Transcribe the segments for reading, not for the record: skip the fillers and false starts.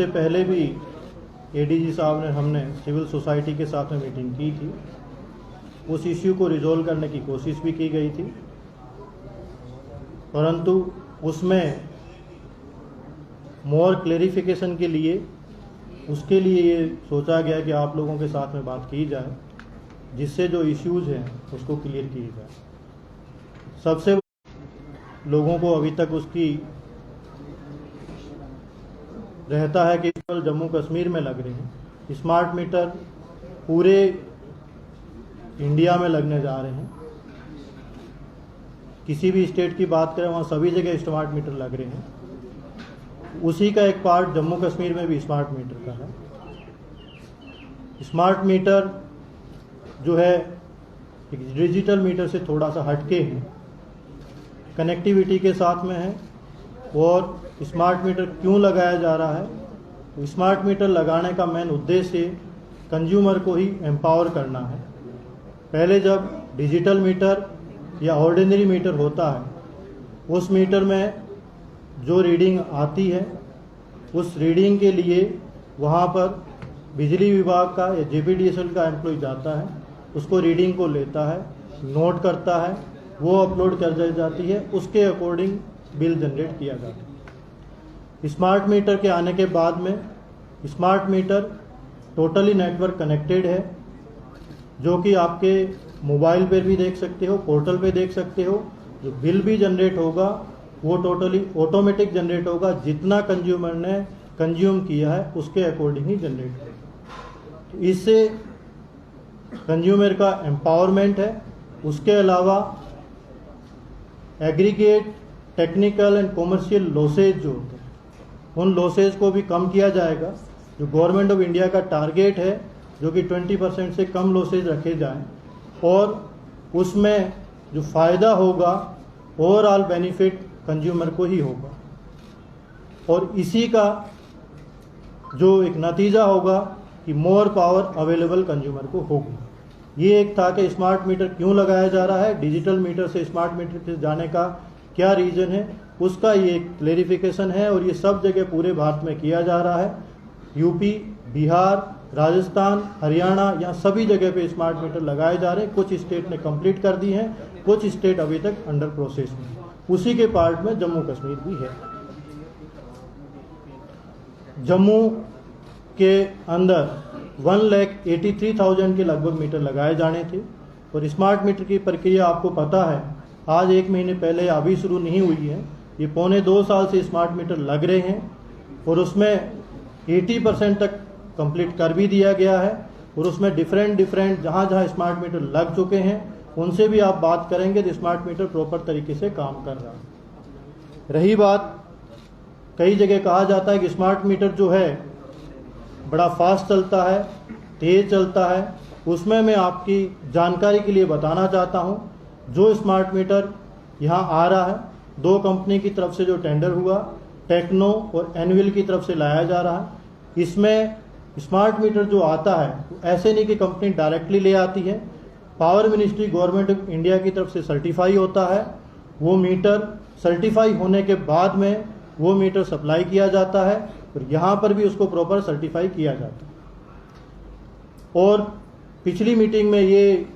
इससे पहले भी एडीजी साहब ने हमने सिविल सोसाइटी के साथ में मीटिंग की थी। उस इश्यू को रिजॉल्व करने की कोशिश भी की गई थी, परंतु उसमें मोर क्लेरिफिकेशन के लिए उसके लिए ये सोचा गया कि आप लोगों के साथ में बात की जाए, जिससे जो इश्यूज़ हैं उसको क्लियर किया जाए। सबसे लोगों को अभी तक उसकी रहता है कि केवल जम्मू कश्मीर में लग रहे हैं। स्मार्ट मीटर पूरे इंडिया में लगने जा रहे हैं। किसी भी स्टेट की बात करें वहाँ सभी जगह स्मार्ट मीटर लग रहे हैं। उसी का एक पार्ट जम्मू कश्मीर में भी स्मार्ट मीटर का है। स्मार्ट मीटर जो है एक डिजिटल मीटर से थोड़ा सा हटके हैं, कनेक्टिविटी के साथ में है। और स्मार्ट मीटर क्यों लगाया जा रहा है? तो स्मार्ट मीटर लगाने का मेन उद्देश्य कंज्यूमर को ही एम्पावर करना है। पहले जब डिजिटल मीटर या ऑर्डिनरी मीटर होता है, उस मीटर में जो रीडिंग आती है उस रीडिंग के लिए वहाँ पर बिजली विभाग का या जेपीडीएसएल का एम्प्लॉय जाता है, उसको रीडिंग को लेता है, नोट करता है, वो अपलोड कर दी जाती है, उसके अकॉर्डिंग बिल जनरेट किया जाता है। स्मार्ट मीटर के आने के बाद में smart meter totally network connected है, जो कि आपके मोबाइल पर भी देख सकते हो, पोर्टल पे देख सकते हो। जो बिल भी जनरेट होगा वो टोटली ऑटोमेटिक जनरेट होगा, जितना कंज्यूमर ने कंज्यूम किया है उसके अकॉर्डिंग ही जनरेट होगा। तो इससे कंज्यूमर का एम्पावरमेंट है। उसके अलावा aggregate technical and commercial losses जो होते हैं, उन लॉसेज को भी कम किया जाएगा। जो गवर्नमेंट ऑफ इंडिया का टारगेट है जो कि 20% से कम लॉसेज रखे जाएं, और उसमें जो फ़ायदा होगा ओवरऑल बेनिफिट कंज्यूमर को ही होगा। और इसी का जो एक नतीजा होगा कि मोर पावर अवेलेबल कंज्यूमर को होगी। ये एक था कि स्मार्ट मीटर क्यों लगाया जा रहा है, डिजिटल मीटर से स्मार्ट मीटर से जाने का क्या रीज़न है, उसका ये एक क्लेरिफिकेशन है। और ये सब जगह पूरे भारत में किया जा रहा है। यूपी, बिहार, राजस्थान, हरियाणा, यहाँ सभी जगह पे स्मार्ट मीटर लगाए जा रहे हैं। कुछ स्टेट ने कंप्लीट कर दी हैं, कुछ स्टेट अभी तक अंडर प्रोसेस में। उसी के पार्ट में जम्मू कश्मीर भी है। जम्मू के अंदर 1,83,000 के लगभग मीटर लगाए जाने थे। और स्मार्ट मीटर की प्रक्रिया आपको पता है, आज 1 महीने पहले अभी शुरू नहीं हुई है। ये 1.25 साल से स्मार्ट मीटर लग रहे हैं, और उसमें 80% तक कंप्लीट कर भी दिया गया है। और उसमें डिफरेंट जहाँ स्मार्ट मीटर लग चुके हैं उनसे भी आप बात करेंगे तो स्मार्ट मीटर प्रॉपर तरीके से काम कर रहा है। रही बात, कई जगह कहा जाता है कि स्मार्ट मीटर जो है बड़ा फास्ट चलता है, तेज़ चलता है। उसमें मैं आपकी जानकारी के लिए बताना चाहता हूँ, जो स्मार्ट मीटर यहाँ आ रहा है 2 कंपनी की तरफ से जो टेंडर हुआ, टेक्नो और एनविल की तरफ से लाया जा रहा है। इसमें स्मार्ट मीटर जो आता है ऐसे नहीं कि कंपनी डायरेक्टली ले आती है। Power ministry government of India की तरफ से सर्टिफाई होता है। वो मीटर सर्टिफाई होने के बाद में वो मीटर सप्लाई किया जाता है, और यहाँ पर भी उसको प्रॉपर सर्टिफाई किया जाता है। और पिछली मीटिंग में ये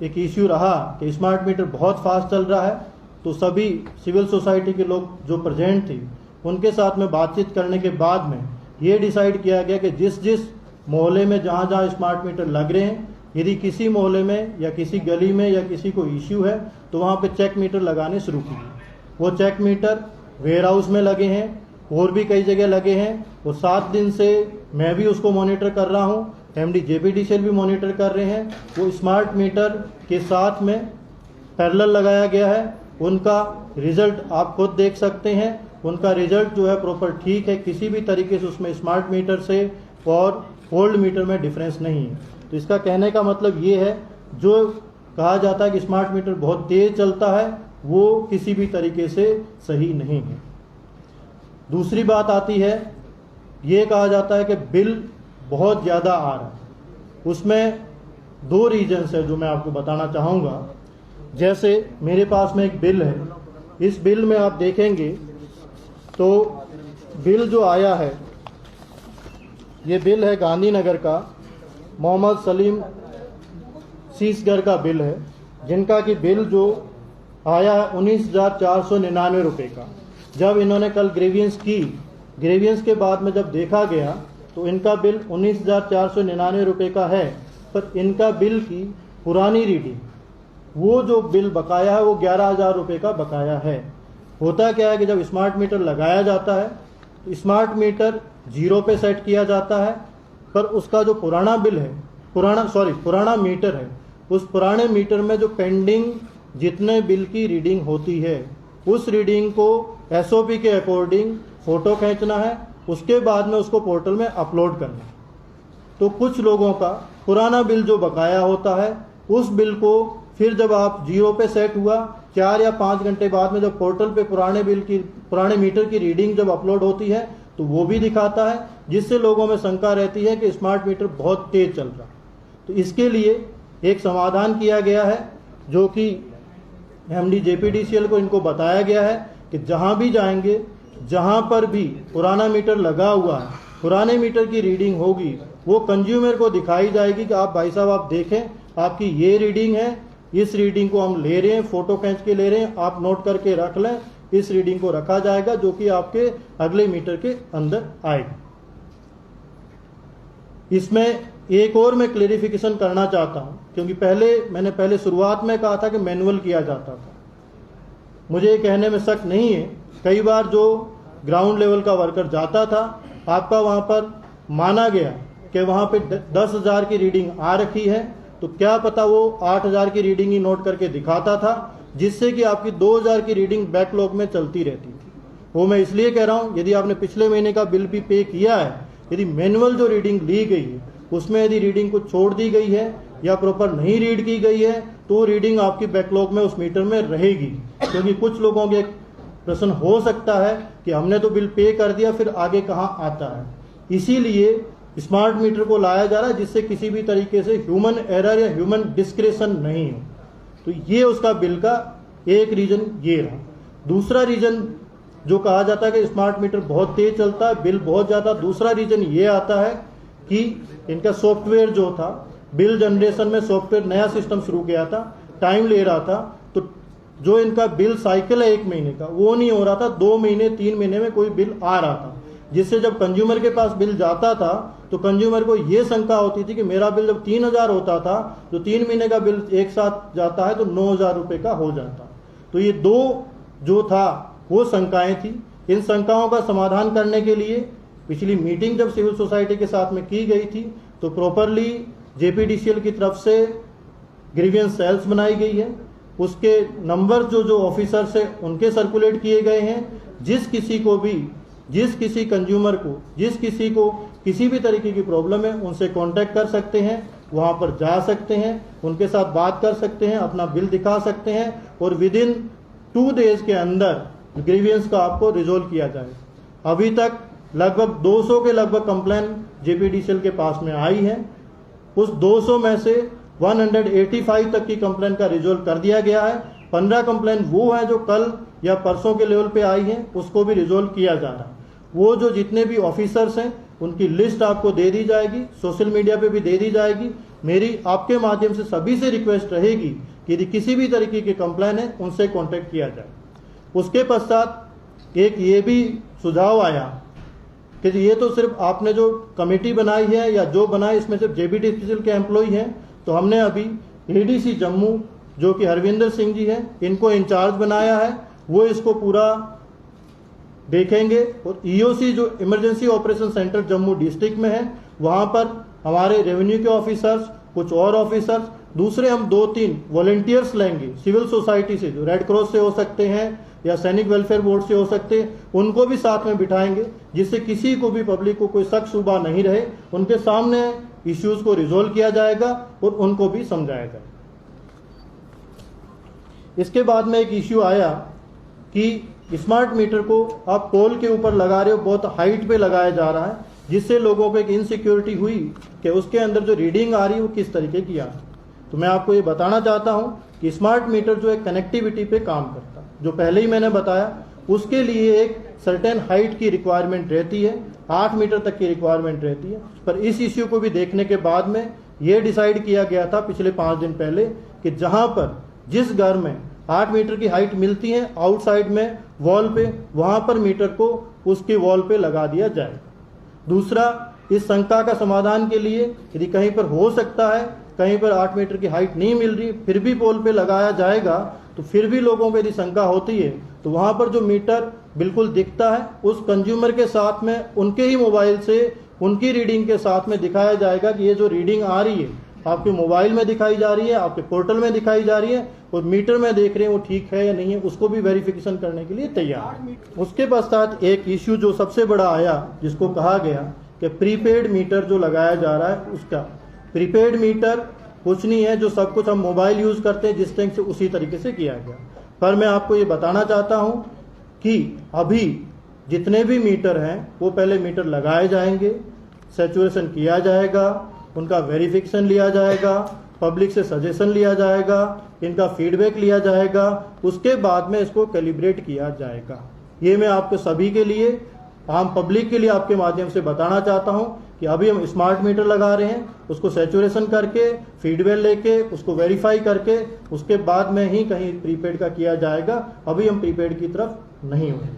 एक इश्यू रहा कि स्मार्ट मीटर बहुत फास्ट चल रहा है, तो सभी सिविल सोसाइटी के लोग जो प्रेजेंट थे उनके साथ में बातचीत करने के बाद में ये डिसाइड किया गया कि जिस जिस मोहल्ले में जहाँ स्मार्ट मीटर लग रहे हैं, यदि किसी मोहल्ले में या किसी गली में या किसी को इश्यू है तो वहाँ पे चेक मीटर लगाने शुरू किए। वो चेक मीटर वेयर हाउस में लगे हैं, और भी कई जगह लगे हैं। और 7 दिन से मैं भी उसको मॉनिटर कर रहा हूँ, एमडी जेपीडीसीएल भी मॉनिटर कर रहे हैं। वो स्मार्ट मीटर के साथ में पैरेलल लगाया गया है। उनका रिजल्ट आप खुद देख सकते हैं। उनका रिजल्ट जो है प्रॉपर ठीक है, किसी भी तरीके से उसमें स्मार्ट मीटर से और ओल्ड मीटर में डिफरेंस नहीं है। तो इसका कहने का मतलब ये है, जो कहा जाता है कि स्मार्ट मीटर बहुत तेज़ चलता है, वो किसी भी तरीके से सही नहीं है। दूसरी बात आती है, ये कहा जाता है कि बिल बहुत ज़्यादा आ रहा है। उसमें 2 रीजन्स है जो मैं आपको बताना चाहूँगा। जैसे मेरे पास में एक बिल है, इस बिल में आप देखेंगे तो बिल जो आया है ये बिल है गांधीनगर का, मोहम्मद सलीम सीसगर का बिल है, जिनका कि बिल जो आया है 19,499 रुपये का। जब इन्होंने कल ग्रेवियंस की, ग्रेवियंस के बाद में जब देखा गया तो इनका बिल 19,499 रुपये का है, पर इनका बिल की पुरानी रीडिंग, वो जो बिल बकाया है वो 11,000 रुपये का बकाया है। होता क्या है कि जब स्मार्ट मीटर लगाया जाता है तो स्मार्ट मीटर 0 पे सेट किया जाता है, पर उसका जो पुराना बिल है, पुराना मीटर है, उस पुराने मीटर में जो पेंडिंग जितने बिल की रीडिंग होती है, उस रीडिंग को SOP के अकॉर्डिंग फ़ोटो खींचना है, उसके बाद में उसको पोर्टल में अपलोड करना है। तो कुछ लोगों का पुराना बिल जो बकाया होता है, उस बिल को फिर जब आप 0 पे सेट हुआ, 4 या 5 घंटे बाद में जब पोर्टल पे पुराने मीटर की रीडिंग जब अपलोड होती है तो वो भी दिखाता है, जिससे लोगों में शंका रहती है कि स्मार्ट मीटर बहुत तेज चल रहा। तो इसके लिए एक समाधान किया गया है, जो कि MD JPDCL को इनको बताया गया है कि जहां भी जाएंगे, जहां पर भी पुराना मीटर लगा हुआ है, पुराने मीटर की रीडिंग होगी, वो कंज्यूमर को दिखाई जाएगी कि आप भाई साहब आप देखें, आपकी ये रीडिंग है, इस रीडिंग को हम ले रहे हैं, फोटो खींच के ले रहे हैं, आप नोट करके रख लें, इस रीडिंग को रखा जाएगा, जो कि आपके अगले मीटर के अंदर आएगी। इसमें एक और मैं क्लेरिफिकेशन करना चाहता हूं, क्योंकि मैंने पहले शुरुआत में कहा था कि मैनुअल किया जाता था। मुझे ये कहने में शक नहीं है, कई बार जो ग्राउंड लेवल का वर्कर जाता था, आपका वहां पर माना गया कि वहां पे 10,000 की रीडिंग आ रखी है, तो क्या पता वो 8,000 की रीडिंग ही नोट करके दिखाता था, जिससे कि आपकी 2,000 की रीडिंग बैकलॉग में चलती रहती थी। वो मैं इसलिए कह रहा हूं, यदि आपने पिछले महीने का बिल भी पे किया है, यदि मैनुअल जो रीडिंग ली गई है उसमें यदि रीडिंग को छोड़ दी गई है या प्रॉपर नहीं रीड की गई है, तो रीडिंग आपकी बैकलॉग में उस मीटर में रहेगी। क्योंकि कुछ लोगों के प्रश्न हो सकता है कि हमने तो बिल पे कर दिया, फिर आगे कहां आता है। इसीलिए स्मार्ट मीटर को लाया जा रहा है, जिससे किसी भी तरीके से ह्यूमन एरर या ह्यूमन डिस्क्रेशन नहीं हो। तो ये उसका बिल का एक रीजन ये रहा। दूसरा रीजन जो कहा जाता है कि स्मार्ट मीटर बहुत तेज चलता है, बिल बहुत ज्यादा, दूसरा रीजन ये आता है कि इनका सॉफ्टवेयर जो था, बिल जनरेशन में सॉफ्टवेयर नया सिस्टम शुरू किया था, टाइम ले रहा था, तो जो इनका बिल साइकिल है 1 महीने का, वो नहीं हो रहा था, 2 महीने 3 महीने में कोई बिल आ रहा था, जिससे जब कंज्यूमर के पास बिल जाता था तो कंज्यूमर को ये शंका होती थी कि मेरा बिल जब 3,000 होता था, तो 3 महीने का बिल एक साथ जाता है तो 9,000 रुपये का हो जाता। तो ये 2 जो था वो शंकाएं थी। इन शंकाओं का समाधान करने के लिए पिछली मीटिंग जब सिविल सोसाइटी के साथ में की गई थी, तो प्रॉपरली JPDCL की तरफ से ग्रीवियंस सेल्स बनाई गई है, उसके नंबर जो ऑफिसर्स है उनके सर्कुलेट किए गए हैं। जिस किसी कंज्यूमर को, जिस किसी को किसी भी तरीके की प्रॉब्लम है, उनसे कांटेक्ट कर सकते हैं, वहां पर जा सकते हैं, उनके साथ बात कर सकते हैं, अपना बिल दिखा सकते हैं, और विदिन 2 डेज के अंदर ग्रीवियंस का आपको रिजोल्व किया जाए। अभी तक लगभग 200 के लगभग कंप्लेन JPDCL के पास में आई है। उस 200 में से 185 तक की कंप्लेन का रिजोल्व कर दिया गया है। 15 कंप्लेन वो है जो कल या परसों के लेवल पे आई है, उसको भी रिजोल्व किया जा रहा है। वो जो जितने भी ऑफिसर्स हैं उनकी लिस्ट आपको दे दी जाएगी, सोशल मीडिया पे भी दे दी जाएगी। मेरी आपके माध्यम से सभी से रिक्वेस्ट रहेगी कि यदि किसी भी तरीके की कंप्लेन है उनसे कॉन्टेक्ट किया जाए। उसके पश्चात एक ये भी सुझाव आया कि ये तो सिर्फ आपने जो कमेटी बनाई है या जो बनाई इसमें सिर्फ JPDCL के एम्प्लॉय हैं, तो हमने अभी ADC जम्मू जो कि हरविंदर सिंह जी हैं, इनको इंचार्ज बनाया है, वो इसको पूरा देखेंगे। और EOC जो emergency operation centre Jammu district में है, वहाँ पर हमारे रेवेन्यू के ऑफिसर्स, कुछ और ऑफिसर्स, दूसरे हम 2-3 वॉलंटियर्स लेंगे सिविल सोसाइटी से, जो रेड क्रॉस से हो सकते हैं या सैनिक वेलफेयर बोर्ड से हो सकते हैं, उनको भी साथ में बिठाएंगे, जिससे किसी को भी पब्लिक को कोई शक शुबा नहीं रहे। उनके सामने इश्यूज को रिजोल्व किया जाएगा और उनको भी समझाया जाएगा। इसके बाद में एक इश्यू आया कि स्मार्ट मीटर को आप पोल के ऊपर लगा रहे हो, बहुत हाइट पे लगाया जा रहा है, जिससे लोगों को एक इनसिक्योरिटी हुई कि उसके अंदर जो रीडिंग आ रही है वो किस तरीके की आ रही है। तो मैं आपको ये बताना चाहता हूं कि स्मार्ट मीटर जो है कनेक्टिविटी पे काम करता है, जो पहले ही मैंने बताया। उसके लिए एक सर्टेन हाइट की रिक्वायरमेंट रहती है, 8 मीटर तक की रिक्वायरमेंट रहती है। पर इस इश्यू को भी देखने के बाद में ये डिसाइड किया गया था पिछले 5 दिन पहले कि जहां पर जिस घर में 8 मीटर की हाइट मिलती है आउटसाइड में वॉल पे, वहां पर मीटर को उसकी वॉल पे लगा दिया जाए। दूसरा, इस शंका का समाधान के लिए यदि कहीं पर हो सकता है, कहीं पर 8 मीटर की हाइट नहीं मिल रही, फिर भी पोल पे लगाया जाएगा, तो फिर भी लोगों को यदि शंका होती है तो वहां पर जो मीटर बिल्कुल दिखता है उस कंज्यूमर के साथ में उनके ही मोबाइल से उनकी रीडिंग के साथ में दिखाया जाएगा कि ये जो रीडिंग आ रही है आपके मोबाइल में दिखाई जा रही है, आपके पोर्टल में दिखाई जा रही है और मीटर में देख रहे हैं वो ठीक है या नहीं है, उसको भी वेरिफिकेशन करने के लिए तैयार है। उसके पश्चात एक इश्यू जो सबसे बड़ा आया, जिसको कहा गया कि प्रीपेड मीटर जो लगाया जा रहा है, उसका प्रीपेड मीटर कुछ नहीं है, जो सब कुछ हम मोबाइल यूज करते हैं जिस टाइम से उसी तरीके से किया गया। पर मैं आपको ये बताना चाहता हूं कि अभी जितने भी मीटर हैं वो पहले मीटर लगाए जाएंगे, सैचुरेशन किया जाएगा, उनका वेरिफिकेशन लिया जाएगा, पब्लिक से सजेशन लिया जाएगा, इनका फीडबैक लिया जाएगा, उसके बाद में इसको कैलिब्रेट किया जाएगा। ये मैं आपको सभी के लिए, आम पब्लिक के लिए आपके माध्यम से बताना चाहता हूं कि अभी हम स्मार्ट मीटर लगा रहे हैं, उसको सैचुरेशन करके, फीडबैक लेके, उसको वेरीफाई करके, उसके बाद में ही कहीं प्रीपेड का किया जाएगा। अभी हम प्रीपेड की तरफ नहीं हुए।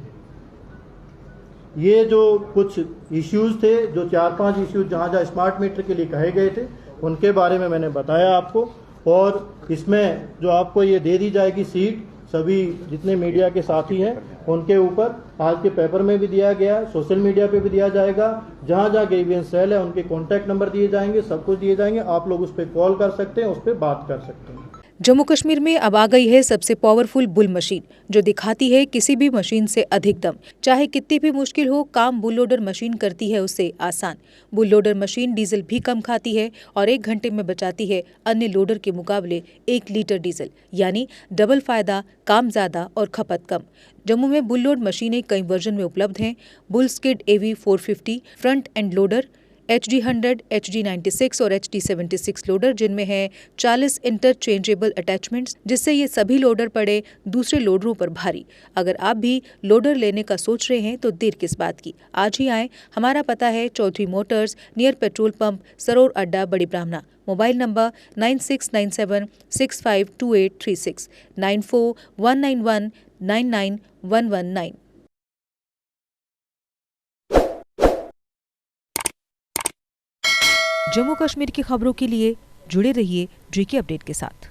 ये जो कुछ इश्यूज थे, जो 4-5 इश्यूज जहाँ जहाँ स्मार्ट मीटर के लिए कहे गए थे, उनके बारे में मैंने बताया आपको। और इसमें जो आपको ये दे दी जाएगी सीट, सभी जितने मीडिया के साथी हैं उनके ऊपर आज के पेपर में भी दिया गया, सोशल मीडिया पे भी दिया जाएगा। जहाँ जहाँ ग्रीवियंस सेल है उनके कॉन्टैक्ट नंबर दिए जाएंगे, सब कुछ दिए जाएंगे। आप लोग उस पर कॉल कर सकते हैं, उस पर बात कर सकते हैं। जम्मू कश्मीर में अब आ गई है सबसे पावरफुल बुल मशीन, जो दिखाती है किसी भी मशीन से अधिक दम। चाहे कितनी भी मुश्किल हो, काम बुल लोडर मशीन करती है उससे आसान। बुल लोडर मशीन डीजल भी कम खाती है और 1 घंटे में बचाती है अन्य लोडर के मुकाबले 1 लीटर डीजल, यानी डबल फायदा, काम ज्यादा और खपत कम। जम्मू में बुल लोड मशीनें कई वर्जन में उपलब्ध हैं। Bull skid AV 450 front end loader, HD100, HD96 और HD76 लोडर, जिनमें है 40 इंटरचेंजेबल अटैचमेंट्स, जिससे ये सभी लोडर पड़े दूसरे लोडरों पर भारी। अगर आप भी लोडर लेने का सोच रहे हैं तो देर किस बात की, आज ही आएं। हमारा पता है Chaudhary motors, near petrol pump, Saror Adda, Bari ब्राह्मणा। Mobile number 9697652836, 9419199119। जम्मू कश्मीर की खबरों के लिए जुड़े रहिए GK अपडेट के साथ।